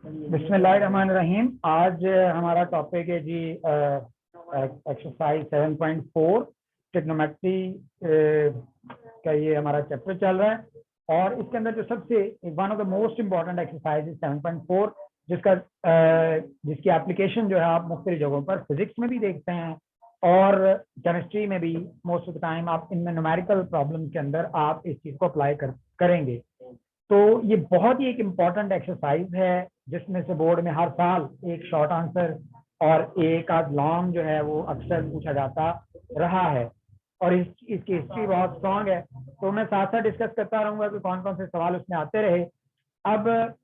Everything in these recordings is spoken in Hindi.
बिस्मिल्लाहिर्रहमानिर्रहीम। आज हमारा टॉपिक है जी एक्सरसाइज 7.4 ट्रिग्नोमेट्री का ये हमारा चैप्टर चल रहा है और इसके अंदर जो सबसे one of the most important exercise 7.4 जिसकी एप्लीकेशन जो है आप मुख्तलिफ जगहों पर फिजिक्स में भी देखते हैं और केमिस्ट्री में भी मोस्ट ऑफ द टाइम आप इनमें न्यूमेरिकल प्रॉब्लम के अंदर आप इस चीज़ को अप्लाई करेंगे। तो ये बहुत ही एक इम्पॉर्टेंट एक्सरसाइज है जिसमें से बोर्ड में हर साल एक शॉर्ट आंसर और एक आध लॉन्ग जो है वो अक्सर पूछा जाता रहा है और इसकी हिस्ट्री बहुत स्ट्रांग है। तो मैं साथ साथ डिस्कस करता रहूँगा कि कौन कौन से सवाल उसमें आते रहे। अब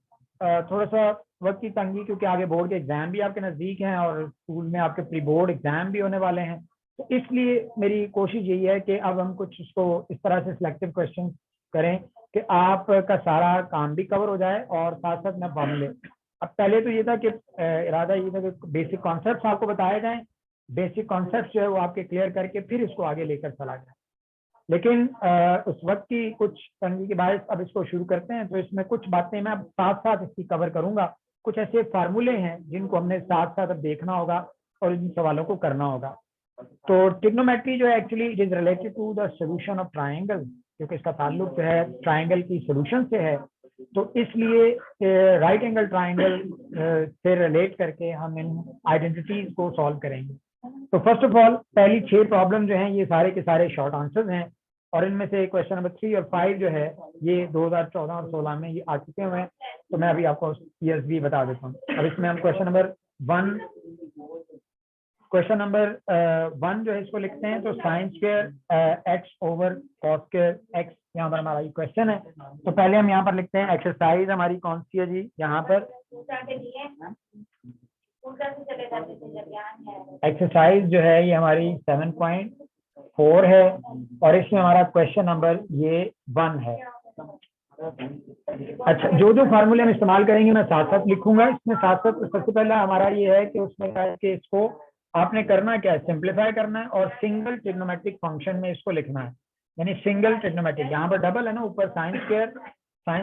थोड़ा सा वक्त की तंगी, क्योंकि आगे बोर्ड के एग्जाम भी आपके नज़दीक हैं और स्कूल में आपके प्री बोर्ड एग्जाम भी होने वाले हैं, तो इसलिए मेरी कोशिश यही है कि अब हम कुछ उसको इस तरह से सिलेक्टिव क्वेश्चन करें कि आपका सारा काम भी कवर हो जाए और साथ साथ मैं फॉर्मूले। अब पहले तो ये था कि इरादा ये था कि बेसिक कॉन्सेप्ट्स आपको बताए जाएं, बेसिक कॉन्सेप्ट्स जो है वो आपके क्लियर करके फिर इसको आगे लेकर चला जाए। लेकिन उस वक्त की कुछ तंगी के बाद अब इसको शुरू करते हैं। तो इसमें कुछ बातें मैं अब साथ साथ इसकी कवर करूंगा। कुछ ऐसे फार्मूले हैं जिनको हमने साथ साथ अब देखना होगा और इन सवालों को करना होगा। तो ट्रिग्नोमेट्री जो है actually it is related to the solution of triangle, क्योंकि इसका ताल्लुक जो है ट्राइंगल की सोल्यूशन से है। तो इसलिए राइट एंगल ट्राइंगल से रिलेट करके हम इन आइडेंटिटीज को सॉल्व करेंगे। तो फर्स्ट ऑफ ऑल पहली 6 प्रॉब्लम जो हैं ये सारे के सारे शॉर्ट आंसर्स हैं और इनमें से क्वेश्चन नंबर 3 और 5 जो है ये 2014 और 16 में ये आ चुके हुए हैं। तो मैं अभी आपको ईयर्स भी बता देता हूँ। अब इसमें हम क्वेश्चन नंबर 1 जो है इसको लिखते हैं। तो sign square X over cos square x यहाँ पर हमारा ये क्वेश्चन है। तो पहले हम यहाँ पर लिखते हैं एक्सरसाइज हमारी कौन सी है जी। यहाँ पर एक्सरसाइज जो है ये हमारी 7.4 है और इसमें हमारा क्वेश्चन नंबर ये 1 है। अच्छा, जो जो फार्मूले हम इस्तेमाल करेंगे मैं साथ साथ लिखूंगा। इसमें साथ साथ सबसे पहला हमारा ये है कि उसमें कि इसको आपने करना क्या है, सिंप्लीफाई करना है और सिंगल ट्रिग्नोमेट्रिक फंक्शन में इसको लिखना है। यानी सिंगल ट्रिग्नोमेट्रिक, यहाँ पर डबल है ना, ऊपर साइन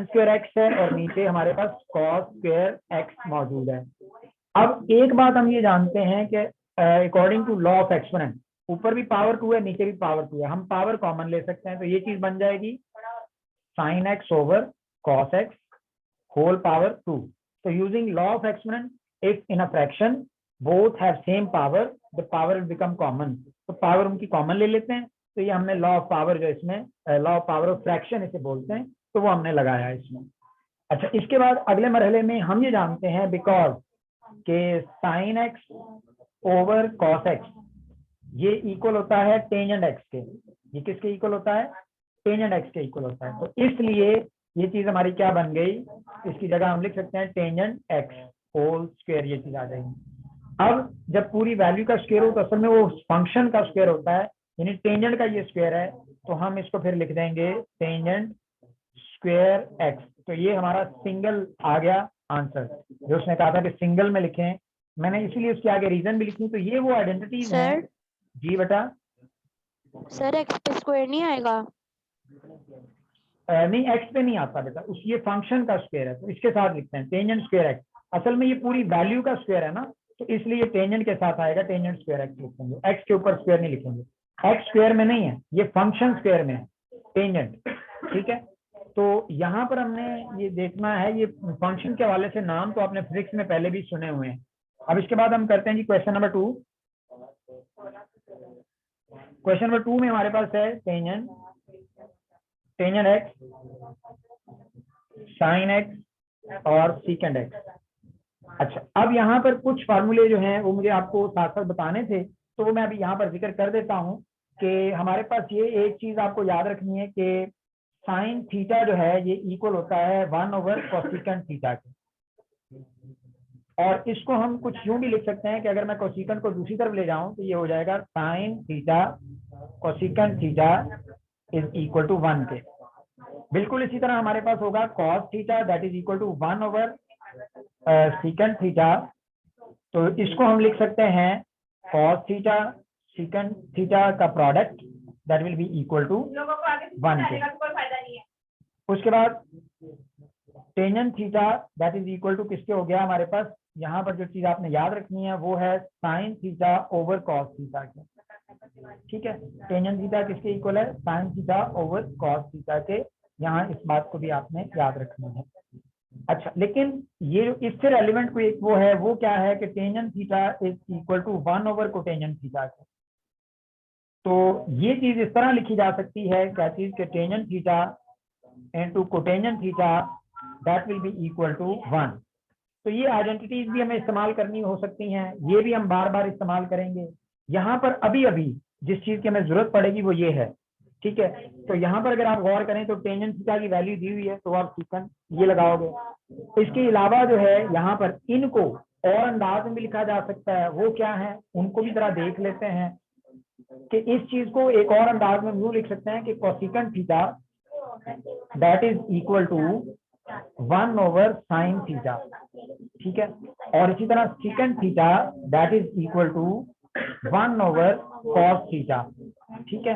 स्क्वायर एक्स है और नीचे हमारे पास कॉस स्क्वायर एक्स मौजूद है। अब एक बात हम ये जानते हैं कि according to law of exponent ऊपर भी पावर 2 है नीचे भी पावर 2 है, हम पावर कॉमन ले सकते हैं। तो ये चीज बन जाएगी sine x over cos x whole power 2। तो using law of exponent if in a fraction both have same power the power will become common. तो पावर उनकी कॉमन ले लेते हैं। तो ये हमने लॉ ऑफ पावर जो इसमें law of power of fraction इसे बोलते हैं, तो वो हमने लगाया है इसमें। अच्छा, इसके बाद अगले मरहले में हम ये जानते हैं बिकॉज के sign x over cos x ये इक्वल होता है टेंजेंट एक्स के। ये किसके इक्वल होता है? टेंजेंट एक्स के इक्वल होता है। तो इसलिए ये चीज हमारी क्या बन गई, इसकी जगह हम लिख सकते हैं टेंजेंट एक्स होल स्क्वायर, ये चीज आ जाएगी। अब जब पूरी वैल्यू का स्क्वायर हो तो असल में वो फंक्शन का स्क्वायर होता है, यानी टेंजेंट का ये स्क्वायर है। तो हम इसको फिर लिख देंगे टेंजेंट स्क्वायर एक्स। तो ये हमारा सिंगल आ गया आंसर, जो उसने कहा था कि सिंगल में लिखें, मैंने इसीलिए उसके आगे रीजन भी लिखी। तो ये वो आइडेंटिटीज हैं जी बेटा। सर एक्स पे स्क्वायर नहीं आएगा? नहीं, एक्स पे नहीं आता बेटा, उस ये फंक्शन का स्क्वायर है तो इसके साथ लिखते हैं टेंजेंट स्क्वायर एक्स। असल में ये पूरी वैल्यू का स्क्वायर है ना, तो इसलिए टेंजेंट के साथ आएगा, टेंजेंट स्क्वायर एक्स लिखेंगे, एक्स के ऊपर स्क्वायर नहीं लिखेंगे। एक्स स्क्वायर में नहीं है, ये फंक्शन स्क्वायर में है टेंजेंट, ठीक है। तो यहाँ पर हमने ये देखना है, ये फंक्शन के हवाले से नाम तो आपने फिजिक्स में पहले भी सुने हुए हैं। अब इसके बाद हम करते हैं जी क्वेश्चन नंबर 2। क्वेश्चन नंबर 2 में हमारे पास है टेंजेंट एक्स, साइन एक्स और सीकेंड एक्स। अच्छा, अब यहाँ पर कुछ फार्मूले जो हैं वो मुझे आपको साथ साथ बताने थे, तो वो मैं अभी यहाँ पर जिक्र कर देता हूँ कि हमारे पास ये एक चीज आपको याद रखनी है कि साइन थीटा जो है ये इक्वल होता है 1 ओवर कोसेकेंट थीटा के। और इसको हम कुछ यूं भी लिख सकते हैं कि अगर मैं कोसेकेंट को दूसरी तरफ ले जाऊं तो ये हो जाएगा sine theta cosecant theta is equal to 1 के। बिल्कुल इसी तरह हमारे पास होगा cos theta that is equal to 1 over secant theta. तो इसको हम लिख सकते हैं कॉस थीटा सीकेंट थीटा का product that will be equal to 1 के। उसके बाद tangent theta that is equal to किसके हो गया हमारे पास, यहाँ पर जो चीज आपने याद रखनी है वो है sine theta over cos theta के, ठीक है। टेंजेंट थीटा किसके इक्वल है, sine theta over cos theta के, यहाँ इस बात को भी आपने याद रखना है। अच्छा, लेकिन ये जो इससे रेलिवेंट कोई एक वो है, वो क्या है कि tangent theta is equal to 1 over cotangent theta के। तो ये चीज इस तरह लिखी जा सकती है, क्या चीज के tangent theta into cotangent theta that will be equal to 1। तो ये आइडेंटिटीज भी हमें इस्तेमाल करनी हो सकती हैं, ये भी हम बार बार इस्तेमाल करेंगे। यहाँ पर अभी अभी जिस चीज की हमें जरूरत पड़ेगी वो ये है, ठीक है। तो यहाँ पर अगर आप गौर करें तो टेंजेंट थीटा की वैल्यू दी हुई है, तो आप सीकन ये लगाओगे। इसके अलावा जो है यहाँ पर इनको और अंदाज में भी लिखा जा सकता है, वो क्या है उनको भी जरा देख लेते हैं कि इस चीज को एक और अंदाज में यूं लिख सकते हैं कि cosecant theta that is equal to 1 over sine theta, ठीक है। और इसी तरह secant theta that is equal to 1 over cos theta, ठीक है।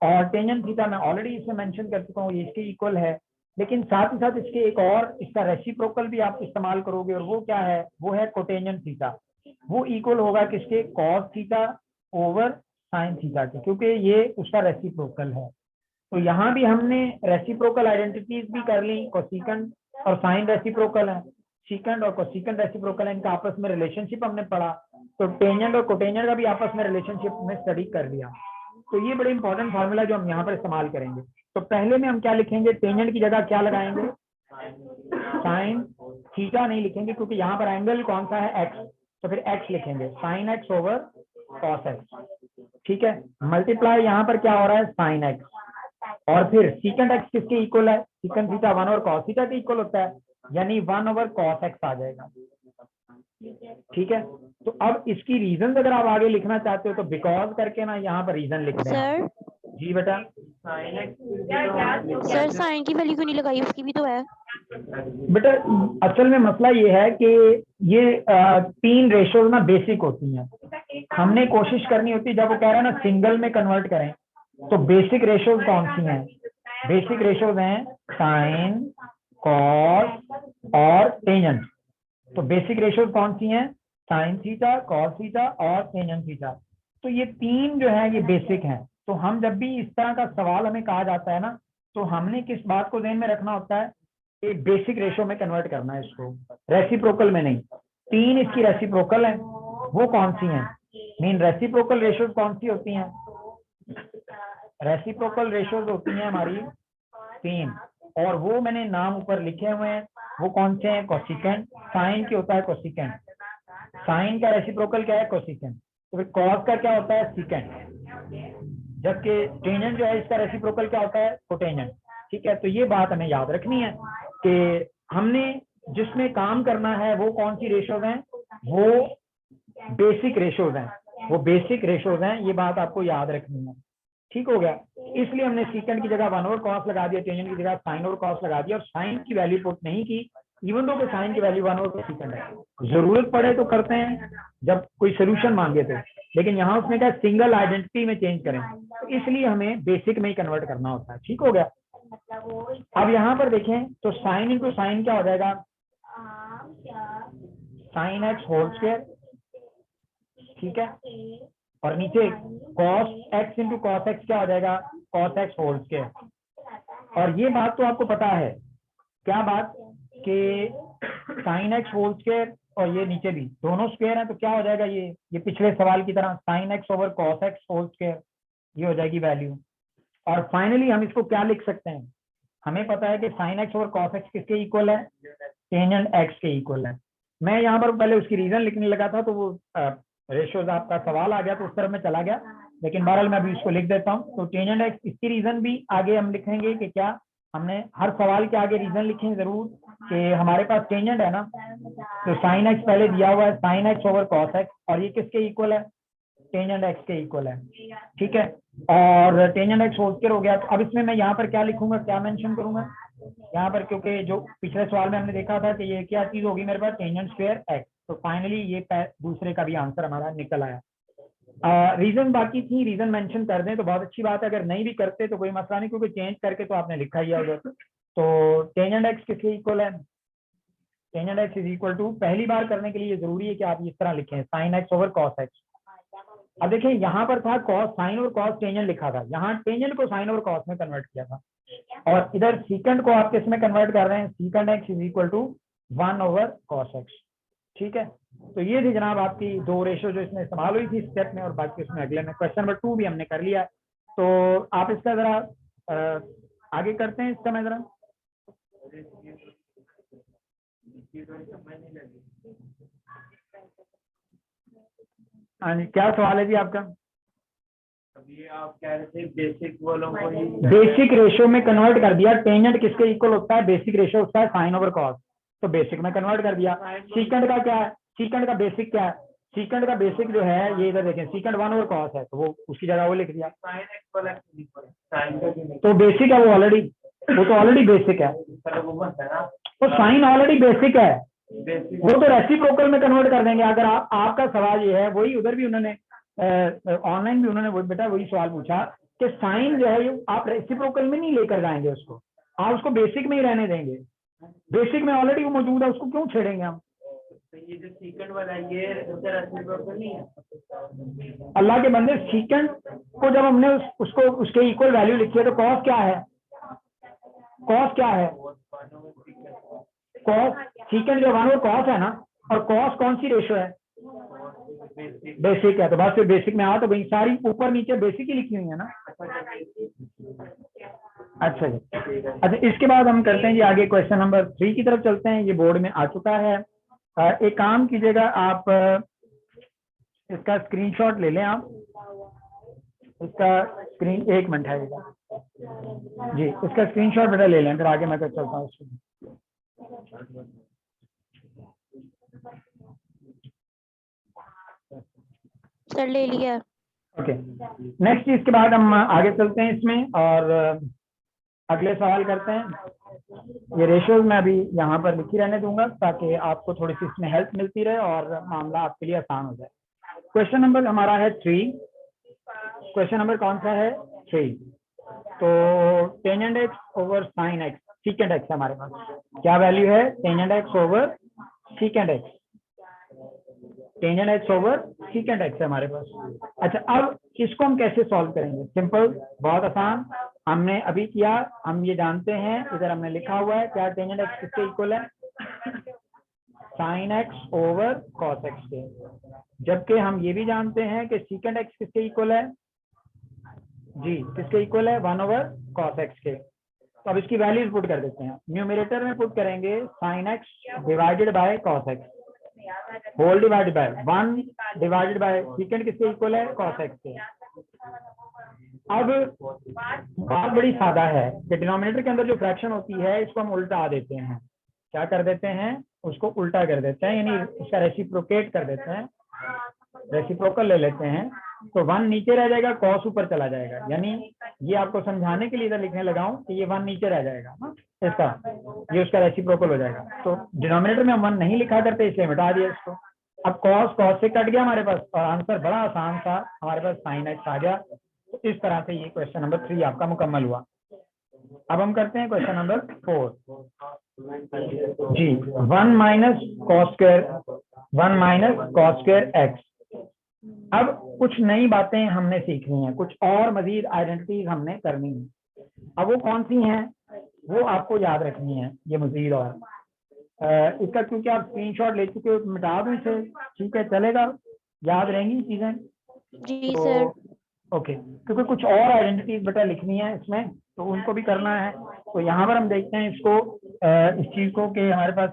और टेंजेंट थीटा मैं ऑलरेडी इसमें मेंशन कर चुका हूँ, ये इसके इक्वल है, लेकिन साथ ही साथ इसके एक और इसका रेसिप्रोकल भी आप इस्तेमाल करोगे, और वो क्या है, वो है कोटेंजेंट थीटा। वो इक्वल होगा किसके, cos theta over sine theta के, क्योंकि ये उसका रेसिप्रोकल है। तो यहाँ भी हमने रेसिप्रोकल आइडेंटिटीज भी कर ली, कोसिकन और साइन रेसिप्रोकल है, सीकेंड और कोसिकन रेसिप्रोकल है, इनका आपस में रिलेशनशिप हमने पढ़ा। तो टेंजेंट और कोटेंजेंट का भी आपस में रिलेशनशिप में स्टडी कर लिया। तो ये बड़े इंपॉर्टेंट फार्मूला जो हम यहाँ पर इस्तेमाल करेंगे। तो पहले में हम क्या लिखेंगे, टेंजेंट की जगह क्या लगाएंगे, साइन थीटा नहीं लिखेंगे, क्योंकि यहाँ पर एंगल कौन सा है, एक्स, तो फिर एक्स लिखेंगे, sign x over cos x, ठीक है। मल्टीप्लाई यहाँ पर क्या हो रहा है, साइन एक्स, और फिर सीकेंड एक्स किसके इक्वल है, secant theta 1 over cos theta के इक्वल होता है, यानी 1 ओवर कॉस एक्स आ जाएगा, ठीक है। तो अब इसकी रीजन अगर आप आगे लिखना चाहते हो तो बिकॉज करके ना यहाँ पर रीजन लिख दें। सर जी बेटा, सर साइन की वैल्यू क्यों नहीं लगाई, उसकी भी तो है। बेटा असल में मसला ये है कि ये 3 रेशोज ना बेसिक होती हैं, हमने कोशिश करनी होती है जब वो कह रहे हैं ना सिंगल में कन्वर्ट करें, तो बेसिक रेशोज कौन सी हैं, बेसिक रेशोज हैं साइन, कॉस और टेंजेंट। तो बेसिक रेशोज कौन सी हैं, साइन थीटा, कॉस थीटा और टेंजेंट थीटा। तो ये 3 जो है ये बेसिक हैं। तो हम जब भी इस तरह का सवाल हमें कहा जाता है ना, तो हमने किस बात को ध्यान में रखना होता है, कि बेसिक रेशो में कन्वर्ट करना है इसको, रेसिप्रोकल में नहीं। 3 इसकी रेसिप्रोकल है, वो कौन सी हैं, मीन रेसिप्रोकल रेशोज कौन सी होती हैं, रेसिप्रोकल रेशोज होती हैं हमारी 3, और वो मैंने नाम ऊपर लिखे हुए हैं, वो कौन से हैं, कोसिकेंट, साइन की होता है कोसिकेंट, साइन का रेसिप्रोकल क्या है, कोसिकेंट। तो फिर कॉस का क्या होता है, सीकेंट, जबकि टेंजेंट जो है इसका रेसिप्रोकल क्या होता है, कोटेंजेंट, ठीक है। तो ये बात हमें याद रखनी है कि हमने जिसमें काम करना है वो कौन सी रेशोज हैं, वो बेसिक रेशोज हैं, वो बेसिक रेशोज हैं, ये बात आपको याद रखनी है, ठीक हो गया। इसलिए हमने सीकेंट की जगह 1 ओवर कॉस लगा दिया, टेंजेंट की जगह साइन ओवर कॉस लगा दिया, और साइन की वैल्यू पुट नहीं की, इवन दो के साइन की वैल्यू 1 ओवर सीकेंट है। जरूरत पड़े तो करते हैं जब कोई सोल्यूशन मांगे तो, लेकिन यहाँ उसने कहा सिंगल आइडेंटिटी में चेंज करें, तो इसलिए हमें बेसिक में ही कन्वर्ट करना होता है, ठीक हो गया। अब यहाँ पर देखें तो साइन इंटू साइन क्या हो जाएगा, साइन एक्स होल स्क्वायर, ठीक है, और नीचे cos x into cos x क्या हो जाएगा, कॉस एक्स होल स्क्वायर। और ये बात तो आपको पता है, क्या बात, कि साइन एक्स होल स्क्वायर और ये नीचे भी दोनों स्क्वायर हैं, तो क्या हो जाएगा, ये पिछले सवाल की तरह sine x over cos x whole square, ये हो जाएगी वैल्यू। और फाइनली हम इसको क्या लिख सकते हैं, हमें पता है कि sign x over cos x किसके इक्वल है, टेंजेंट एक्स के इक्वल है। मैं यहाँ पर पहले उसकी रीजन लिखने लगा था, तो वो रेशोज आपका सवाल आ गया तो उस तरफ में चला गया, लेकिन बहरहाल मैं अभी इसको लिख देता हूँ। तो टेंजेंट एक्स, इसकी रीजन भी आगे हम लिखेंगे कि क्या, हमने हर सवाल के आगे रीजन लिखें जरूर, कि हमारे पास टेंजेंट है ना, तो साइन एक्स पहले दिया हुआ है, sign x over cos x, और ये किसके इक्वल है, टेंजेंट एक्स के इक्वल है, ठीक है। और टेंजेंट एक्स होल स्क्वायर हो गया। तो अब इसमें मैं यहाँ पर क्या लिखूंगा, क्या मेंशन करूंगा यहाँ पर, क्योंकि जो पिछले सवाल में हमने देखा था कि ये क्या चीज होगी मेरे पास, टेंजेंट स्क्वायर एक्स। तो फाइनली ये दूसरे का भी आंसर हमारा निकल आया। रीजन बाकी थी, रीजन मेंशन कर दें तो बहुत अच्छी बात है, अगर नहीं भी करते तो कोई मसला नहीं, क्योंकि चेंज करके तो आपने लिखा ही है उधर। तो टेंजेंट एक्स किसके इक्वल है, tangent x is equal to, पहली बार करने के लिए ये जरूरी है कि आप इस तरह लिखें sign x over cos x. अब देखिए यहाँ पर था कॉस साइन और कॉस टेंजेंट लिखा था, यहाँ टेंजेंट को साइन और कॉस में कन्वर्ट किया था, और इधर सीकेंट को आप किस में कन्वर्ट कर रहे हैं, secant x is equal to 1 over cos x. ठीक है, तो ये थी जनाब आपकी दो रेशो जो इसमें इस्तेमाल हुई थी स्टेप में, और बाकी उसमें अगले में क्वेश्चन नंबर 2 भी हमने कर लिया। तो आप इसका जरा आगे करते हैं इसका, मैं जरा हाँ जी, क्या सवाल है जी आपका? अभी आप कह रहे थे बेसिक वालों को ही बेसिक रेशो में कन्वर्ट कर दिया, टेंजेंट किसके इक्वल होता है, बेसिक रेशो होता है साइन ओवर कॉस, तो बेसिक में कन्वर्ट कर दिया। सीकेंट का क्या है, सीकेंट का बेसिक क्या है, सीकेंट का बेसिक जो है ये इधर देखें, सीकेंट 1 ओवर कॉस है, तो वो उसकी जगह वो लिख दिया। साइन एक्स वाला साइन का तो बेसिक है वो ऑलरेडी, वो तो ऑलरेडी बेसिक है, वो बनता है ना, तो साइन ऑलरेडी बेसिक है, बेसिक वो तो रेसिप्रोकल में कन्वर्ट कर देंगे। अगर आपका सवाल ये है, वही उधर भी उन्होंने ऑनलाइन भी उन्होंने बेटा वही सवाल पूछा कि साइन जो है ये आप रेसिप्रोकल में नहीं लेकर जाएंगे उसको, आप उसको बेसिक में ही रहने देंगे, बेसिक में ऑलरेडी वो मौजूद है, उसको क्यों छेड़ेंगे हम। तो ये जो सीकेंड वाला है ये रेसिप्रोकल नहीं है। अल्लाह के बंदे, सीकेंट को जब हमने उसको उसके इक्वल वैल्यू लिखी है, तो कॉस क्या है, कॉस क्या है, कॉस सीकेंट जो 1 ओवर कॉस है ना, और कॉस कौन सी रेशो है, बेसिक है, तो बस फिर बेसिक में आ, तो भाई सारी ऊपर नीचे बेसिक ही लिखी हुई है ना। अच्छा जी, अच्छा इसके बाद हम करते हैं जी आगे क्वेश्चन नंबर 3 की तरफ चलते हैं, ये बोर्ड में आ चुका है। एक काम कीजिएगा आप, इसका स्क्रीनशॉट ले लें आप, इसका स्क्रीन, एक मिनट है जी, इसका स्क्रीनशॉट बेटा ले लें, फिर आगे मैं चलता हूँ उसमें। सर ले लिया। ओके, नेक्स्ट इसके बाद हम आगे चलते हैं इसमें, और अगले सवाल करते हैं। ये रेशियोज मैं अभी यहाँ पर लिखी रहने दूंगा ताकि आपको थोड़ी सी इसमें हेल्प मिलती रहे और मामला आपके लिए आसान हो जाए। क्वेश्चन नंबर हमारा है 3, क्वेश्चन नंबर कौन सा है, 3। तो tangent x over sine x, secant x हमारे पास क्या वैल्यू है, tangent x over secant x, tangent x over secant x है हमारे पास। अच्छा, अब इसको हम कैसे सॉल्व करेंगे, सिंपल, बहुत आसान, हमने अभी किया, हम ये जानते हैं, इधर हमने लिखा हुआ है क्या, टेंजेंट एक्स किसके इक्वल है, sign x over cos x के, जबकि हम ये भी जानते हैं कि सीकेंट एक्स किसके इक्वल है जी, किसके इक्वल है, 1 ओवर कॉस एक्स के। तो अब इसकी वैल्यूज पुट कर देते हैं, न्यूमरेटर में पुट करेंगे sine x divided by cos x whole divided by 1 divided by secant किसके इक्वल है, कॉस एक्स के। अब बात बड़ी सादा है कि डिनोमिनेटर के अंदर जो फ्रैक्शन होती है इसको हम उल्टा देते हैं, क्या कर देते हैं, उसको उल्टा कर देते हैं, यानी उसका रेसिप्रोकेट कर देते हैं, रेसिप्रोकल ले लेते हैं, तो 1 नीचे रह जाएगा, कॉस ऊपर चला जाएगा, यानी ये आपको समझाने के लिए इधर लिखने लगा हूं कि ये 1 नीचे रह जाएगा ना, इसका ये उसका रेसिप्रोकल हो जाएगा। तो डिनोमिनेटर में हम 1 नहीं लिखा करते इसलिए मिटा दिया इसको। अब कॉस कॉस से कट गया हमारे पास, और आंसर बड़ा आसान था, हमारे पास साइन एक्स आ गया। तो इस तरह से ये क्वेश्चन नंबर 3 आपका मुकम्मल हुआ। अब हम करते हैं क्वेश्चन नंबर 4 जी, 1 माइनस कॉस स्क्वायर एक्स। अब कुछ नई बातें हमने सीखनी है, कुछ और मजीद आइडेंटिटीज हमने करनी है। अब वो कौन सी हैं, वो आपको याद रखनी है, ये मजीद और इसका, क्योंकि आप स्क्रीनशॉट ले चुके हो, मिटा दूं इसे, ठीक है चलेगा, याद रहेंगी चीजें जी तो सर। ओके, क्योंकि कुछ और आइडेंटिटीज बेटा लिखनी है इसमें, तो उनको भी करना है। तो यहाँ पर हम देखते हैं इसको, इस चीज को कि हमारे पास,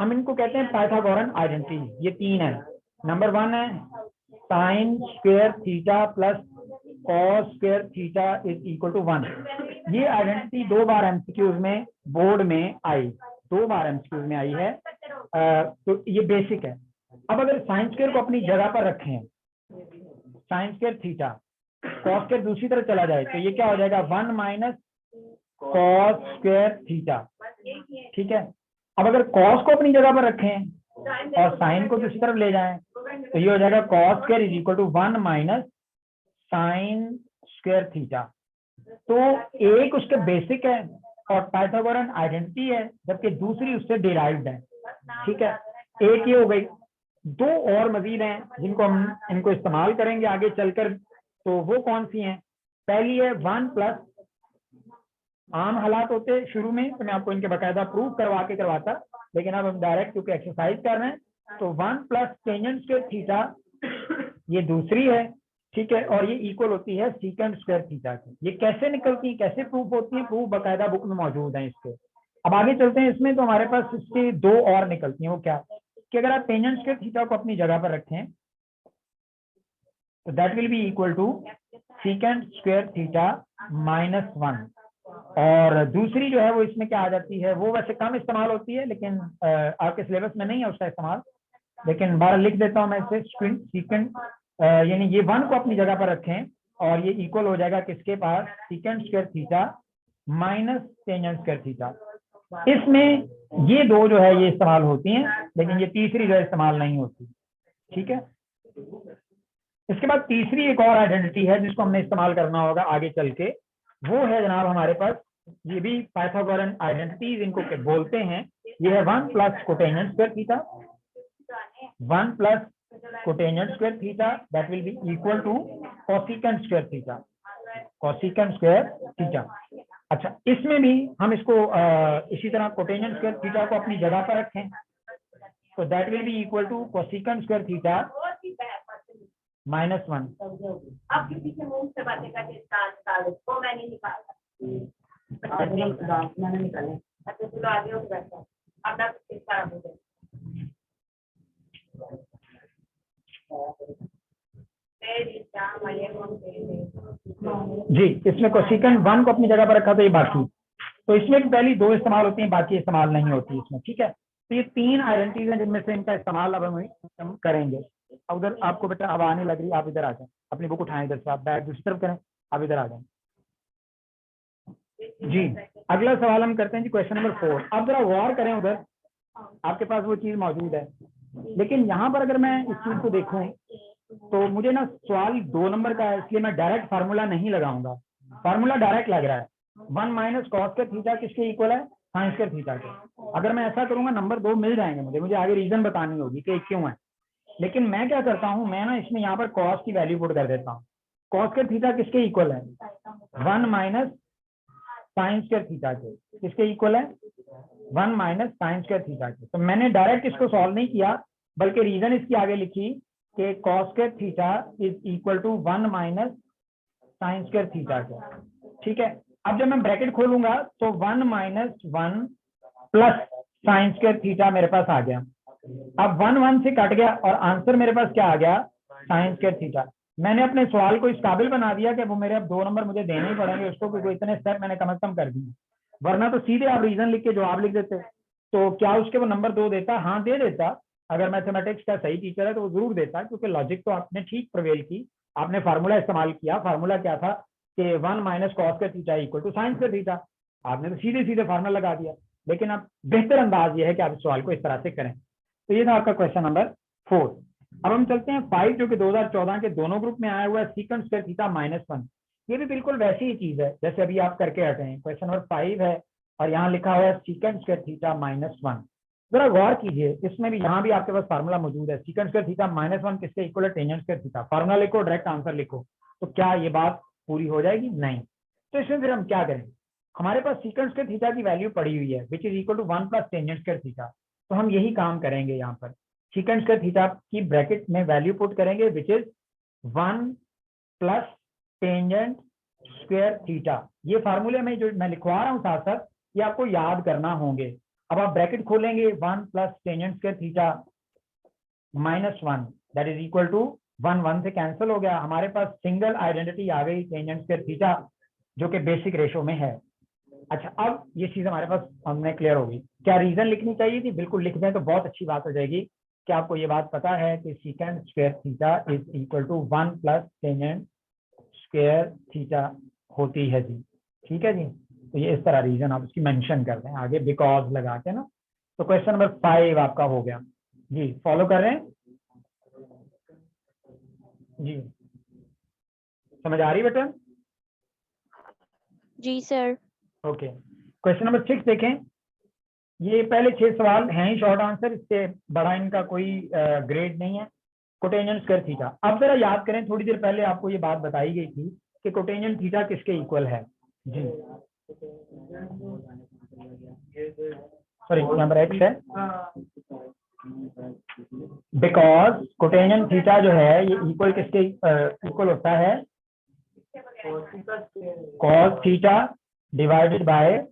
हम इनको कहते हैं पाइथागोरन आइडेंटिटी, ये 3 है। नंबर 1 है sine square theta plus cos square theta is equal to 1। ये आइडेंटिटी 2 बार एमसीक्यूज में बोर्ड में आई, 2 बार एमसीक्यूज में आई है, तो ये बेसिक है। अब अगर साइन स्क्वायर को अपनी जगह पर रखें, sign square theta, cos square दूसरी तरफ चला जाए, तो ये क्या हो जाएगा, 1 माइनस कॉस स्क्वायर थीटा, ठीक है। अब अगर कॉस को अपनी जगह पर रखें और साइन को दूसरी तरफ ले जाएं, तो ये हो जाएगा cos square is equal to 1 minus sine square theta. तो एक उसके बेसिक है और पाइथागोरन आइडेंटिटी है, जबकि दूसरी उससे डिराइव्ड है। ठीक है, एक ये हो गई। दो और मजीद हैं जिनको हम इनको इस्तेमाल करेंगे आगे चलकर। तो वो कौन सी हैं? पहली है 1 प्लस, आम हालात होते शुरू में तो मैं आपको इनके बाकायदा प्रूफ करवा के करवाता, लेकिन अब हम डायरेक्ट क्योंकि एक्सरसाइज कर रहे हैं, तो 1 प्लस टेंजेंट स्क्वायर थीटा ये दूसरी है। ठीक है, और ये इक्वल होती है सीकेंट स्क्वायर थीटा की। ये कैसे निकलती है, कैसे प्रूफ होती है? प्रूफ बाकायदा बुक में मौजूद है इसके। अब आगे चलते हैं इसमें, तो हमारे पास इसके दो और निकलती हैं। वो क्या कि अगर आप टेंजेंट स्क्वायर थीटा को अपनी जगह पर रखें तो that will be equal to secant square theta -1। और दूसरी जो है वो इसमें क्या आ जाती है, वो वैसे कम इस्तेमाल होती है लेकिन आपके सिलेबस में नहीं है उसका इस्तेमाल, लेकिन बारह लिख देता हूं मैं इसे। सीकेंट यानी ये 1 को अपनी जगह पर रखें और ये इक्वल हो जाएगा किसके पास? Secant square theta minus tangent square theta. इसमें ये दो जो है ये इस्तेमाल होती हैं, लेकिन ये तीसरी जो है इस्तेमाल नहीं होती। ठीक है, इसके बाद तीसरी एक और आइडेंटिटी है जिसको हमने इस्तेमाल करना होगा आगे चल के। वो है जनाब हमारे पास, ये भी पाइथागोरन आइडेंटिटीज इनको बोलते हैं। ये है 1 plus cotangent square theta, 1 plus cotangent square theta that will be equal to cosecant square theta, cosecant square theta. अच्छा, इसमें भी हम इसको इसी तरह कोटेंजेंट स्क्वायर थीटा को अपनी जगह पर रखें तो that will be equal to cosecant square theta -1। अब किसी के मुंह से बातें करके निकाल दो, वो मैंने निकाला, मैंने निकाले। अच्छा चलो आगे हो बैठो, अब आप इस तरह बोलो। जी, इसमें कोसेकेंट 1 को अपनी जगह पर रखा तो ये बाकी, तो इसमें भी पहली दो इस्तेमाल होती हैं, बाकी इस्तेमाल नहीं होती इसमें। ठीक है, तो ये तीन आइडेंटिटीज हैं जिनमें से इनका इस्तेमाल अब हम करेंगे। अब उधर आपको बेटा अब आने लग रही, आप इधर आ जाए, अपनी बुक उठाएं इधर से, आप बैग दूसरी तरफ करें, आप इधर आ जाए। जी, अगला सवाल हम करते हैं जी, क्वेश्चन नंबर 4। अब जरा गौर करें, उधर आपके पास वो चीज मौजूद है, लेकिन यहाँ पर अगर मैं इस चीज को देखूं तो मुझे ना सवाल 2 नंबर का है, इसलिए मैं डायरेक्ट फार्मूला नहीं लगाऊंगा। फार्मूला डायरेक्ट लग रहा है, 1 माइनस कॉस स्क्वायर थीटा किसके इक्वल है? साइन स्क्वायर थीटा के। अगर मैं ऐसा करूंगा नंबर 2 मिल जाएंगे मुझे आगे रीजन बतानी होगी कि क्यों है। लेकिन मैं क्या करता हूं, मैं ना इसमें यहाँ पर कॉस की वैल्यू पुट कर देता हूँ। कॉस स्क्वायर थीटा किसके इक्वल है? 1 माइनस साइन स्क्वायर थीटा के। किसके इक्वल है? 1 माइनस साइन स्क्वायर थीटा के। तो मैंने डायरेक्ट इसको सॉल्व नहीं किया, बल्कि रीजन इसकी आगे लिखी कि cos square theta is equal to 1 minus sine square theta के। ठीक है, अब जब मैं ब्रैकेट खोलूंगा तो 1 minus 1 plus sign square theta मेरे पास आ गया। अब 1 1 से कट गया और आंसर मेरे पास क्या आ गया? Sign square theta. मैंने अपने सवाल को इस काबिल बना दिया कि वो मेरे अब 2 नंबर मुझे देने ही पड़ेंगे उसको, क्योंकि इतने स्टेप मैंने कम से कम कर दिए, वरना तो सीधे आप रीजन लिख के जवाब लिख देते। तो क्या उसके वो नंबर 2 देता? हाँ दे देता। अगर मैथमेटिक्स का सही टीचर है तो वो जरूर देता, क्योंकि लॉजिक तो आपने ठीक प्रवेल की, आपने फार्मूला इस्तेमाल किया। फार्मूला क्या था कि 1 minus cos square theta equal to sine square theta. आपने तो सीधे सीधे फार्मूला लगा दिया, लेकिन अब बेहतर अंदाज ये है कि आप इस सवाल को इस तरह से करें। तो ये था आपका क्वेश्चन नंबर 4। अब हम चलते हैं 5, जो कि 2014 के दोनों ग्रुप में आया हुआ है, सीकेंट स्क्वायर थीटा -1। ये भी बिल्कुल वैसी ही चीज है जैसे अभी आप करके हटे हैं। क्वेश्चन नंबर 5 है और यहाँ लिखा हुआ है सीकेंट स्क्वायर थीटा -1। जरा गौर कीजिए, इसमें भी यहाँ भी आपके पास फार्मूला मौजूद है। सीकेंट स्क्वायर थीटा -1 किसके इक्वल है? Tangent square theta. फार्मूला लिखो, डायरेक्ट आंसर लिखो, तो क्या ये बात पूरी हो जाएगी? नहीं। तो इसमें फिर हम क्या करें? हमारे पास सीकेंट स्क्वायर थीटा की वैल्यू पड़ी हुई है which is equal to 1 plus tangent square theta. तो हम यही काम करेंगे, यहाँ पर सीकेंट स्क्वायर थीटा की ब्रैकेट में वैल्यू पुट करेंगे which is 1 plus tangent square theta. ये फार्मूले में जो मैं लिखवा रहा हूँ साथ साथ, ये आपको याद करना होंगे। अब आप ब्रैकेट खोलेंगे, 1 plus tangent square theta -1 that is equal to 1 1 से कैंसिल हो गया। हमारे पास सिंगल आइडेंटिटी आ गई, टेंजेंट स्क्वायर थीटा, जो कि बेसिक रेशो में है। अच्छा, अब ये चीज हमारे पास हमने क्लियर होगी। क्या रीजन लिखनी चाहिए थी? बिल्कुल लिख दें तो बहुत अच्छी बात हो जाएगी कि आपको ये बात पता है कि secant square theta is equal to 1 plus tangent square theta होती है जी। ठीक है जी, तो ये इस तरह रीजन आप उसकी मेंशन कर दें आगे बिकॉज लगा के ना। तो क्वेश्चन नंबर 5 आपका हो गया जी। फॉलो कर रहे हैं जी? समझ आ रही बेटा? जी सर। ओके, क्वेश्चन नंबर 6 देखें। ये पहले 6 सवाल हैं ही शॉर्ट आंसर, इससे बड़ा इनका कोई ग्रेड नहीं है। कोटेंजेंट स्क्वायर थीटा, अब जरा याद करें, थोड़ी देर पहले आपको ये बात बताई गई थी कि कोटेंजेंट थीटा किसके इक्वल है जी। सॉरी नंबर एक्स है, बिकॉज कोटेंजेंट थीटा जो है ये इक्वल किसके इक्वल होता है, cos theta divided by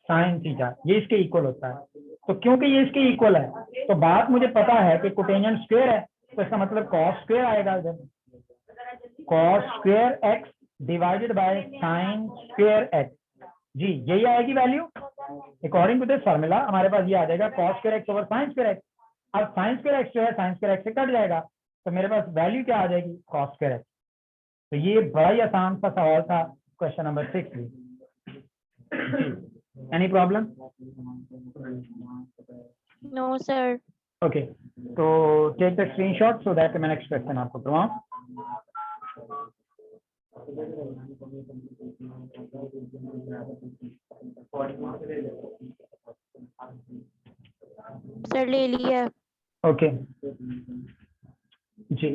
sine theta, ये इसके इक्वल होता है। तो क्योंकि ये इसके इक्वल है तो बात मुझे पता है कि कोटेंजेंट स्क्वायर है, तो इसका मतलब कॉस स्क्वायर आएगा इधर, cos square X divided by sine square X जी, यही आएगी value according to this formula. हमारे पास ये आ जाएगा cos square X over sine square X. अब साइन स्क्वायर एक्स जो है साइन स्क्वायर एक्स से कट जाएगा, तो मेरे पास वैल्यू क्या आ जाएगी, कॉस स्क्वायर एक्स। तो ये बड़ा ही आसान सा सवाल था क्वेश्चन नंबर 6 भी। Any problem? No sir. Okay, तो take the screenshot so that मैं नेक्स्ट क्वेश्चन आपको करवाऊं। सर ले लिया। ओके जी,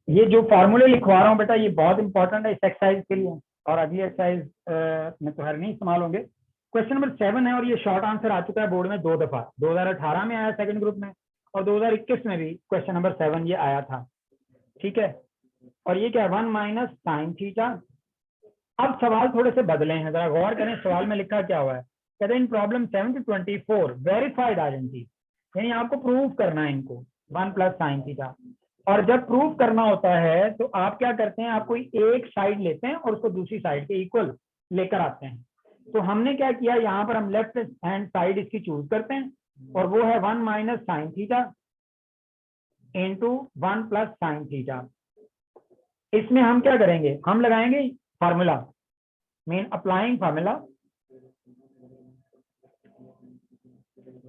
ये जो फार्मूले लिखवा रहा हूँ बेटा ये बहुत इंपॉर्टेंट है इस एक्सरसाइज के लिए, और अगली एक्सरसाइज में तो हर नहीं इस्तेमाल होंगे। क्वेश्चन नंबर 7 है और ये शॉर्ट आंसर आ चुका है बोर्ड में 2 दफा, 2018 में आया सेकंड ग्रुप में, और 2021 में भी क्वेश्चन नंबर 7 ये आया था, ठीक है। और ये क्या, 1 माइनस साइन थीटा। अब सवाल थोड़े से बदले हैं, जरा गौर करें सवाल में लिखा क्या हुआ है। कहते हैं इन प्रॉब्लम 7 to 24 वेरीफाइड आइडेंटिटी, यानी आपको प्रूव करना है इनको 1 प्लस साइन थीटा। और जब प्रूव करना होता है तो आप क्या करते हैं, आप कोई एक साइड लेते हैं और उसको दूसरी साइड के इक्वल लेकर आते हैं। तो हमने क्या किया, यहाँ पर हम लेफ्ट हैंड साइड इसकी चूज करते हैं, और वो है 1 minus sine theta into 1 plus sine theta. इसमें हम क्या करेंगे, हम लगाएंगे formula, mean applying formula.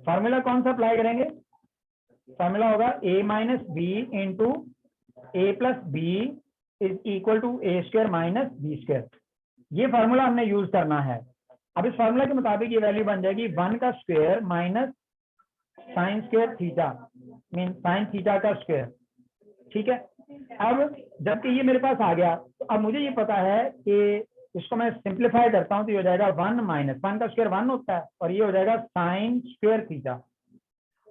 Formula कौन सा अप्लाई करेंगे, फार्मूला होगा a minus B into A plus B is equal to A square minus B square. ये फार्मूला हमने यूज करना है। अब इस फार्मूला के मुताबिक ये वैल्यू बन जाएगी 1 का square minus sine square theta, mean sine theta का स्क्वायर, ठीक है। अब जबकि ये मेरे पास आ गया, तो अब मुझे ये पता है कि इसको मैं सिंप्लीफाई करता हूं तो ये हो जाएगा 1 माइनस 1 का स्क्वायर 1 होता है, और ये हो जाएगा साइन स्क्वायर थीटा।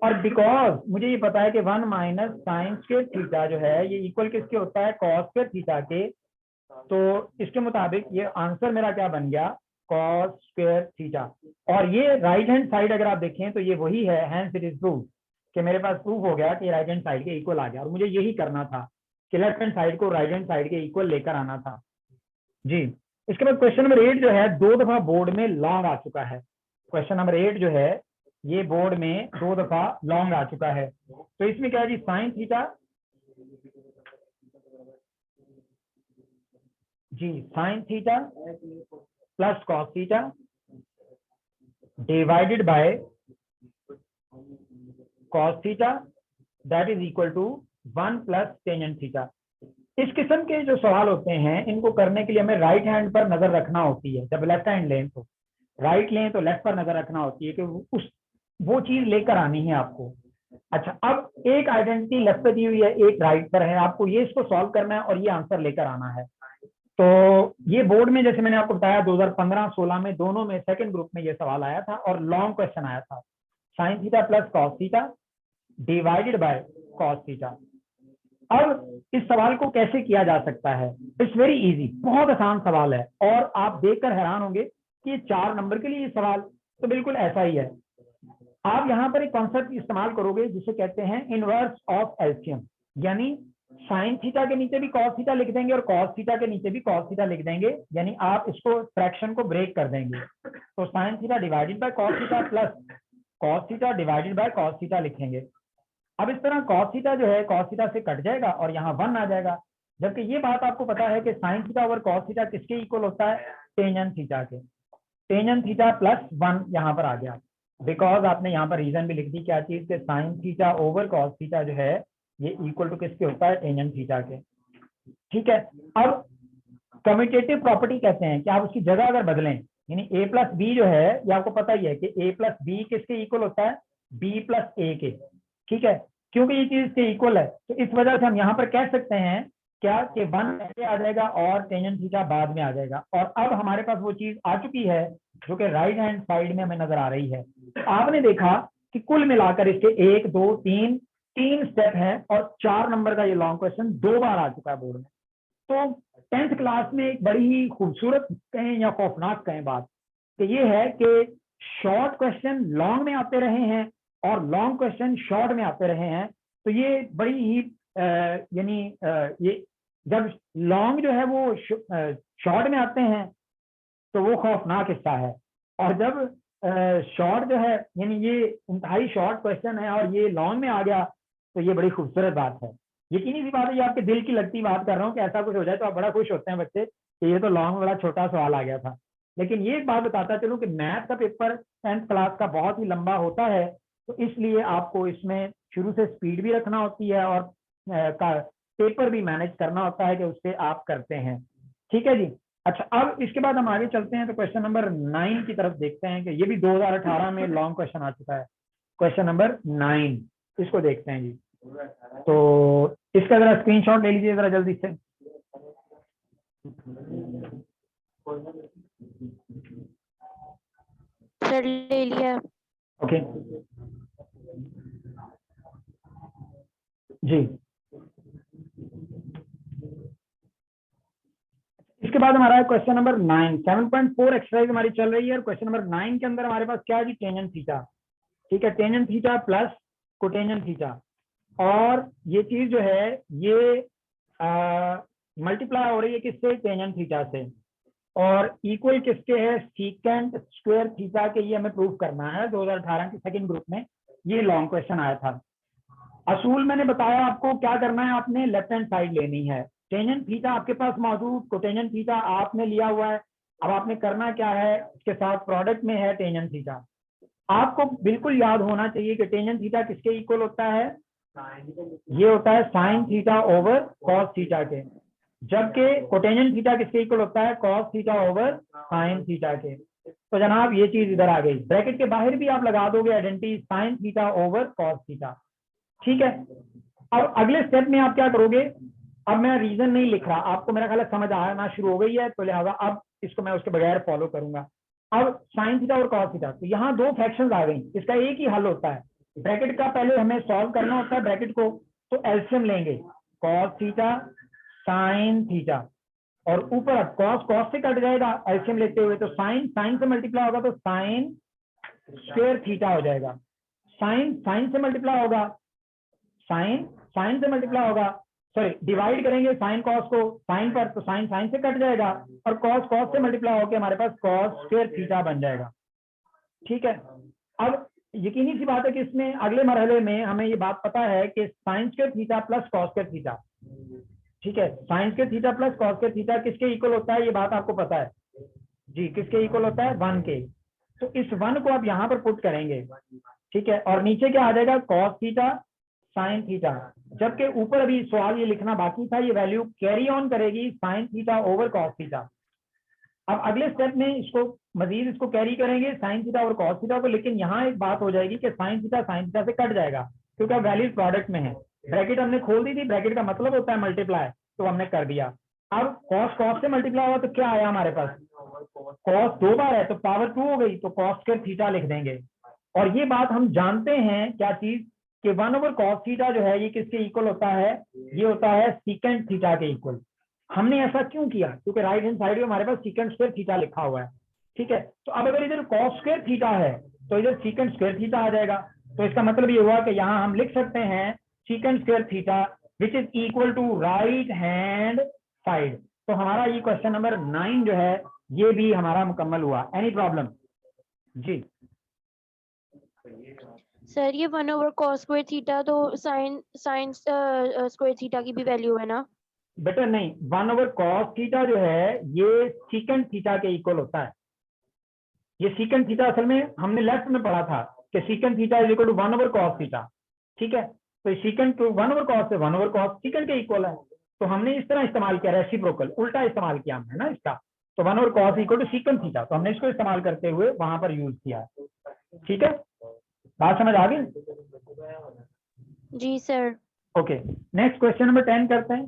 और बिकॉज मुझे ये पता है कि 1 माइनस साइन स्क्वायर थीटा जो है ये इक्वल किसके होता है, कॉस स्क्वायर थीटा के। तो इसके मुताबिक ये आंसर मेरा क्या बन गया, कॉस स्क्वायर थीटा। और ये राइट हैंड साइड अगर आप देखें तो ये वही है, हैंस इट इज प्रूव कि मेरे पास प्रूफ हो गया कि राइट हैंड साइड के इक्वल आ गया। और मुझे यही करना था कि लेफ्ट हैंड साइड को राइट हैंड साइड के इक्वल लेकर आना था जी। इसके बाद क्वेश्चन नंबर 8 जो है 2 दफा बोर्ड में लॉन्ग आ चुका है। क्वेश्चन नंबर 8 जो है ये बोर्ड में 2 दफा लॉन्ग आ चुका है। तो इसमें क्या है जी, साइन थीटा जी, sine theta plus cos theta divided by cos theta that is equal to 1 plus tangent theta. इस किस्म के जो सवाल होते हैं इनको करने के लिए हमें राइट हैंड पर नजर रखना होती है। जब लेफ्ट हैंड लें तो राइट लें तो लेफ्ट पर नजर रखना होती है कि उस वो चीज लेकर आनी है आपको। अच्छा, अब एक आइडेंटिटी लेफ्ट पे दी हुई है, एक राइट पर है, आपको ये इसको सॉल्व करना है और ये आंसर लेकर आना है। तो ये बोर्ड में जैसे मैंने आपको बताया 2015-16 में दोनों में सेकंड ग्रुप में ये सवाल आया था और लॉन्ग क्वेश्चन आया था, sign theta plus cos theta divided by cos theta. अब इस सवाल को कैसे किया जा सकता है, इट्स वेरी इजी, बहुत आसान सवाल है और आप देखकर हैरान होंगे कि ये 4 नंबर के लिए ये सवाल तो बिल्कुल ऐसा ही है। आप यहाँ पर एक कॉन्सेप्ट इस्तेमाल करोगे जिसे कहते हैं इनवर्स ऑफ एलसीएम, यानी साइन थीटा के नीचे भी कॉस थीटा लिख देंगे और कॉस थीटा के नीचे भी कॉस थीटा लिख देंगे, यानी आप इसको फ्रैक्शन को ब्रेक कर देंगे। तो sine theta divided by cos theta plus cos theta divided by cos theta लिखेंगे। अब इस तरह कॉस थीटा जो है कॉस थीटा से कट जाएगा और यहाँ 1 आ जाएगा, जबकि ये बात आपको पता है कि sine theta over cos theta किसके इक्वल होता है, टेंजेंट थीटा के। टेंजेंट थीटा प्लस 1 यहाँ पर आ गया, बिकॉज आपने यहाँ पर रीजन भी लिख दी क्या चीज के, sine theta over cos theta जो है ये इक्वल टू किसके होता है, टेंजेंट थीटा के। ठीक है, अब कम्यूटेटिव प्रॉपर्टी कहते हैं कि आप उसकी जगह अगर बदलें, यानी a प्लस बी जो है, ये आपको पता ही है कि a प्लस बी किसके इक्वल होता है, b प्लस ए के। ठीक है, क्योंकि ये चीज इसके इक्वल है, तो इस वजह से हम यहाँ पर कह सकते हैं क्या कि 1 पहले आ जाएगा और टेंजेंट थीटा बाद में आ जाएगा। और अब हमारे पास वो चीज आ चुकी है जो कि राइट हैंड साइड में हमें नजर आ रही है। तो आपने देखा कि कुल मिलाकर इसके 1 2 3 3 स्टेप है और 4 नंबर का ये लॉन्ग क्वेश्चन 2 बार आ चुका है बोर्ड में। तो 10th क्लास में एक बड़ी ही खूबसूरत कहें या खौफनाक कहें बात कि ये है कि शॉर्ट क्वेश्चन लॉन्ग में आते रहे हैं और लॉन्ग क्वेश्चन शॉर्ट में आते रहे हैं। तो ये बड़ी ही यानी ये जब लॉन्ग जो है वो शॉर्ट में आते हैं तो वो खौफनाक हिस्सा है, और जब शॉर्ट जो है यानी ये इंतहाई शॉर्ट क्वेश्चन है और ये लॉन्ग में आ गया तो ये बड़ी खूबसूरत बात है। यकीनी सी बात है, ये आपके दिल की लगती बात कर रहा हूँ कि ऐसा कुछ हो जाए तो आप बड़ा खुश होते हैं बच्चे कि ये तो लॉन्ग वाला छोटा सवाल आ गया था। लेकिन ये एक बात बताता चलूँ कि मैथ का पेपर 10th क्लास का बहुत ही लंबा होता है, तो इसलिए आपको इसमें शुरू से स्पीड भी रखना होती है और पेपर भी मैनेज करना होता है कि उससे आप करते हैं। ठीक है जी। अच्छा, अब इसके बाद हम आगे चलते हैं तो क्वेश्चन नंबर 9 की तरफ देखते हैं कि ये भी 2018 में लॉन्ग क्वेश्चन आ चुका है। क्वेश्चन नंबर 9 इसको देखते हैं जी। तो इसका जरा स्क्रीनशॉट ले लीजिए जरा जल्दी से। सर ले लिया। ओके जी। इसके बाद हमारा क्वेश्चन नंबर 9 7.4 एक्सरसाइज हमारी चल रही है और क्वेश्चन नंबर 9 के अंदर हमारे पास क्या है जी, टेंजेंट थीटा। ठीक है, tangent theta plus cotangent theta, और ये चीज जो है ये मल्टीप्लाई हो रही है किससे, टेंजेंट थीटा से, और इक्वल किसके है, सीकेंट स्क्वायर थीटा के। ये हमें प्रूव करना है। 2018 के सेकंड ग्रुप में ये लॉन्ग क्वेश्चन आया था। असूल मैंने बताया आपको क्या करना है, आपने लेफ्ट हैंड साइड लेनी है। टेंजेंट थीटा आपके पास मौजूद, कोटेंजेंट थीटा आपने लिया हुआ है। अब आपने करना क्या है, इसके साथ प्रोडक्ट में है टेंजेंट थीटा। आपको बिल्कुल याद होना चाहिए कि टेंजेंट थीटा किसके इक्वल होता है, ये होता है sine theta over cos theta के, जबकि कोटेंजेंट थीटा किसके इक्वल होता है, cos theta over sine theta के। तो जनाब ये चीज इधर आ गई, ब्रैकेट के बाहर भी आप लगा दोगे identity sine theta over cos theta. ठीक है, अब अगले स्टेप में आप क्या करोगे, अब मैं रीजन नहीं लिख रहा, आपको मेरा ख्याल समझ आना शुरू हो गई है, तो लिहाजा अब इसको मैं उसके बगैर फॉलो करूंगा। अब साइन थीटा और कॉस थीटा, तो यहाँ 2 फ्रैक्शंस आ गई, इसका एक ही हल होता है। ब्रैकेट का पहले हमें सॉल्व करना होता है ब्रैकेट को, तो एलसीएम लेंगे, कॉस थीटा साइन थीटा, और ऊपर अब कॉस कॉस से कट जाएगा एलसीएम लेते हुए, तो साइन साइन से मल्टीप्लाई होगा तो साइन स्क्वायर थीटा हो जाएगा। साइन साइन से मल्टीप्लाई होगा, साइन साइन से मल्टीप्लाई होगा, सॉरी डिवाइड करेंगे साइन कॉस को साइन पर, तो साइन साइन से कट जाएगा, और कॉस कॉस से मल्टीप्लाई होकर हमारे पास कॉस स्क्वायर थीटा बन जाएगा। ठीक है, अब यकीनी सी बात है कि इसमें अगले मरहले में हमें ये बात पता है कि sign square theta plus cos square theta, ठीक है, sine square theta plus cos square theta किसके इक्वल होता है, ये बात आपको पता है जी, किसके इक्वल होता है, 1 के। तो इस 1 को आप यहाँ पर पुट करेंगे, ठीक है, और नीचे क्या आ जाएगा, कॉस थीटा साइन थीटा, जबकि ऊपर अभी सवाल ये लिखना बाकी था, ये वैल्यू कैरी ऑन करेगी sine theta over cos theta. अब अगले स्टेप में इसको मजीद इसको कैरी करेंगे साइन थीटा और कॉस थीटा को, लेकिन यहाँ एक बात हो जाएगी कि साइन थीटा से कट जाएगा क्योंकि अब वैल्यूज प्रोडक्ट में है। ब्रैकेट हमने खोल दी थी, ब्रैकेट का मतलब होता है मल्टीप्लाई, तो हमने कर दिया। अब कॉस कॉस से मल्टीप्लाई हुआ तो क्या आया हमारे पास, कॉस 2 बार है तो पावर 2 हो गई, तो कॉस स्क्वायर थीटा लिख देंगे। और ये बात हम जानते हैं क्या चीज, कि 1 ओवर कॉस थीटा जो है ये किसके इक्वल होता है, ये होता है सीकेंट थीटा के इक्वल। हमने ऐसा क्यों किया, क्योंकि राइट हैंड साइड में हमारे पास सीकेंट स्क्वायर थीटा लिखा हुआ है। ठीक है, तो अब अगर इधर कॉस स्क्वायर थीटा है तो इधर सीकेंट स्क्वायर थीटा आ जाएगा, तो इसका मतलब ये हुआ कि यहाँ हम लिख सकते हैं secant square theta which is equal to right hand side. तो हमारा ये क्वेश्चन नंबर 9 जो है ये भी हमारा मुकम्मल हुआ। एनी प्रॉब्लम जी? सर ये 1 ओवर कॉस स्क्वायर थीटा तो साइन स्क्वायर थीटा की भी वैल्यू है ना? बेटर नहीं, 1 ओवर कॉस थीटा जो है ये सीकेंट थीटा के इक्वल होता है। ये सीकेंट थीटा असल में हमने लेफ्ट में पढ़ा था कि secant theta is equal to 1 over cos theta. ठीक है, तो सीकेंट तो 1/cos है, 1/cos सीकेंट के इक्वल है। तो हमने इस तरह इस्तेमाल किया, रेसिप्रोकल, उल्टा इस्तेमाल किया हमने ना इसका। तो 1/cos equal to secant theta, तो हमने इसको इस्तेमाल करते हुए वहां पर यूज किया है। ठीक है, बात समझ आ गई? जी sir. Okay, next question number 10 करते हैं।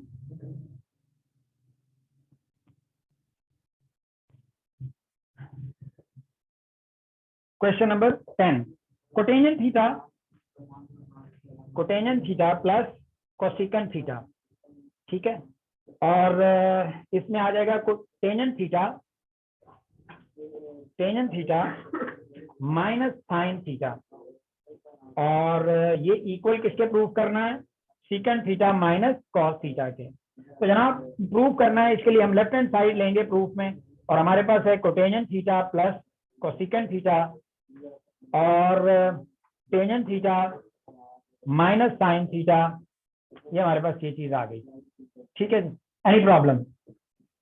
Question number 10, cotangent theta plus cosecant theta. ठीक है, और इसमें आ जाएगा tangent theta minus sine theta, और ये इक्वल किसके प्रूव करना है? Secant theta minus cos theta के। तो जनाब प्रूव करना है, इसके लिए हम लेफ्ट हैंड साइड लेंगे प्रूफ में, और हमारे पास है cotangent theta plus cosecant theta और tangent theta minus sine theta. ये हमारे पास ये चीज आ गई। ठीक है, एनी प्रॉब्लम,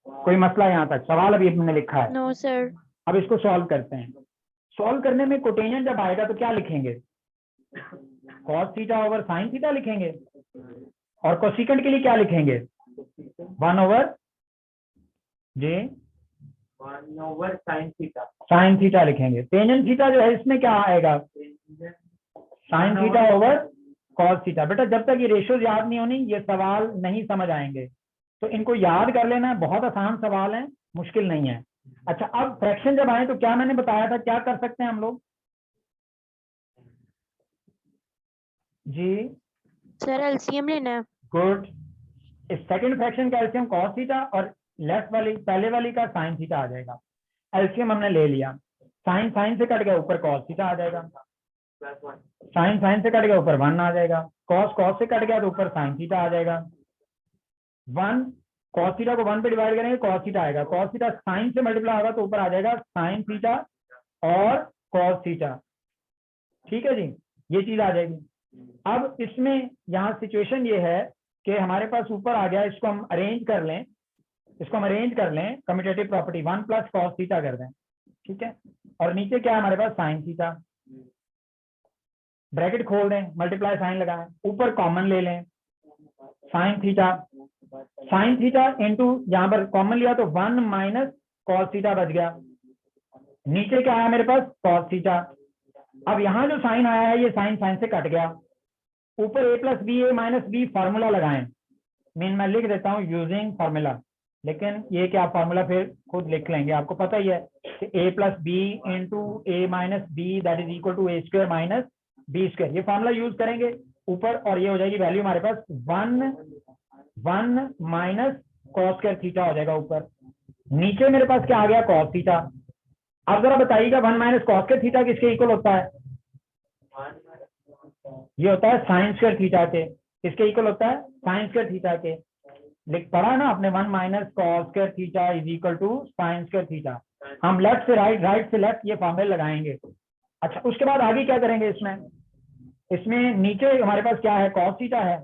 कोई मसला यहाँ तक? सवाल अभी हमने लिखा है। No sir. अब इसको सॉल्व करते हैं। सॉल्व करने में कोटेंजेंट जब आएगा तो क्या लिखेंगे? Cos theta over sine theta लिखेंगे, और कोसेकेंट के लिए क्या लिखेंगे? 1/, जी 1/sin थीटा। साइन थीटा लिखेंगे। टेंजेंट थीटा जो है इसमें क्या आएगा? Sine theta over cos theta. बेटा जब तक ये रेशियोज याद नहीं होनी ये सवाल नहीं समझ आएंगे, तो इनको याद कर लेना, बहुत आसान सवाल है, मुश्किल नहीं है। अच्छा, अब फ्रैक्शन जब आए तो क्या मैंने बताया था, क्या कर सकते हैं हम लोग? जी सर एलसीएम लेना है। गुड। इस सेकंड फ्रैक्शन का एलसीएम कॉस थीटा और लेफ्ट वाली पहले वाली का साइन थीटा आ जाएगा। एलसीएम हमने ले लिया, साइन साइन से कट गया, ऊपर कॉस थीटा आ जाएगा। साइन साइन से कट गया, ऊपर 1 आ जाएगा। कॉस कॉस से कट गया तो ऊपर साइन थीटा आ जाएगा। 1 कॉस थीटा को 1 पे डिवाइड करेंगे, कॉस थीटा आएगा। कॉस थीटा साइन से मल्टीप्लाई होगा तो ऊपर आ जाएगा साइन थीटा और कॉस थीटा। ठीक है जी, ये चीज आ जाएगी। अब इसमें यहाँ सिचुएशन ये है कि हमारे पास ऊपर आ गया, इसको हम अरेंज कर लें, commutative property 1 plus cos theta कर दें। ठीक है, और नीचे क्या है हमारे पास? Sine theta. ब्रैकेट खोल दें, मल्टीप्लाई साइन लगाएं, ऊपर कॉमन ले लें, साइन थीटा इंटू यहाँ पर कॉमन लिया तो 1 माइनस कॉस थीटा बच गया। नीचे क्या आया मेरे पास? Cos theta. अब यहाँ जो साइन आया है ये साइन साइन से कट गया, ऊपर a plus B, A minus B formula लगाएं। मैं लिख देता हूँ यूजिंग फार्मूला, लेकिन ये क्या फार्मूला फिर खुद लिख लेंगे, आपको पता ही है कि a plus B into A minus B that is equal to a square minus B square. ये फार्मूला यूज करेंगे ऊपर, और ये हो जाएगी वैल्यू हमारे पास 1 माइनस कॉस स्क्वायर थीटा हो जाएगा ऊपर। नीचे मेरे पास क्या आ गया? Cos theta. अब जरा बताइएगा 1 माइनस कॉस स्क्वायर थीटा किसके इक्वल होता है? ये होता है साइन स्क्वायर थीटा के। किसके इक्वल होता है? साइन स्क्वायर थीटा के। लिख पढ़ा ना आपने, 1 minus cos square theta is equal to sine square theta. हम लेफ्ट से राइट, राइट से लेफ्ट ये फॉर्मूले लगाएंगे। अच्छा, उसके बाद आगे क्या करेंगे? इसमें नीचे हमारे पास क्या है? कॉस थीटा है।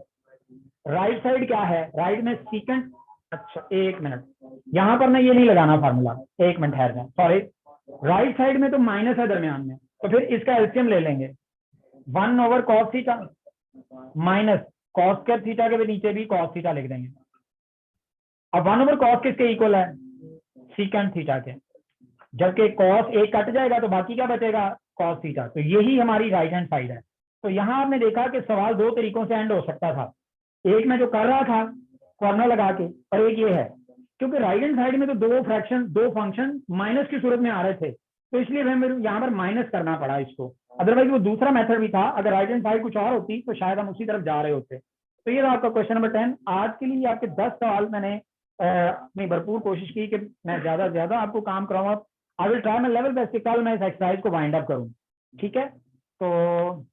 राइट साइड क्या है? राइट में सीकेंट। अच्छा एक मिनट, यहाँ पर ना ये नहीं लगाना फार्मूला, एक मिनट ठहर जाए, सॉरी। राइट साइड में तो माइनस है दरमियान में, तो फिर इसका एलसीएम ले लेंगे। 1 over cos theta minus cos square theta के भी नीचे भी कॉस थीटा लिख देंगे। अब 1 ओवर कॉस किसके इक्वल है? सीकेंट थीटा के। जबकि कॉस एक कट जाएगा तो बाकी क्या बचेगा? Cos theta. तो यही हमारी राइट हैंड साइड है। तो यहाँ आपने देखा कि सवाल दो तरीकों से एंड हो सकता था। एक मैं जो कर रहा था फॉर्मूला लगा के, और एक ये है क्योंकि राइट हैंड साइड में तो दो फंक्शन माइनस की सूरत में आ रहे थे, तो इसलिए हमें यहाँ पर माइनस करना पड़ा इसको। अदरवाइज वो दूसरा मेथड भी था, अगर राइट हैंड साइड कुछ और होती तो शायद हम उसी तरफ जा रहे होते। तो ये था आपका क्वेश्चन नंबर 10। आज के लिए आपके 10 सवाल मैंने अपनी भरपूर कोशिश की कि मैं ज्यादा से ज्यादा आपको काम कराऊंगा। I will try my level best, कल मैं इस एक्सरसाइज को वाइंड अप करूँ। ठीक है, तो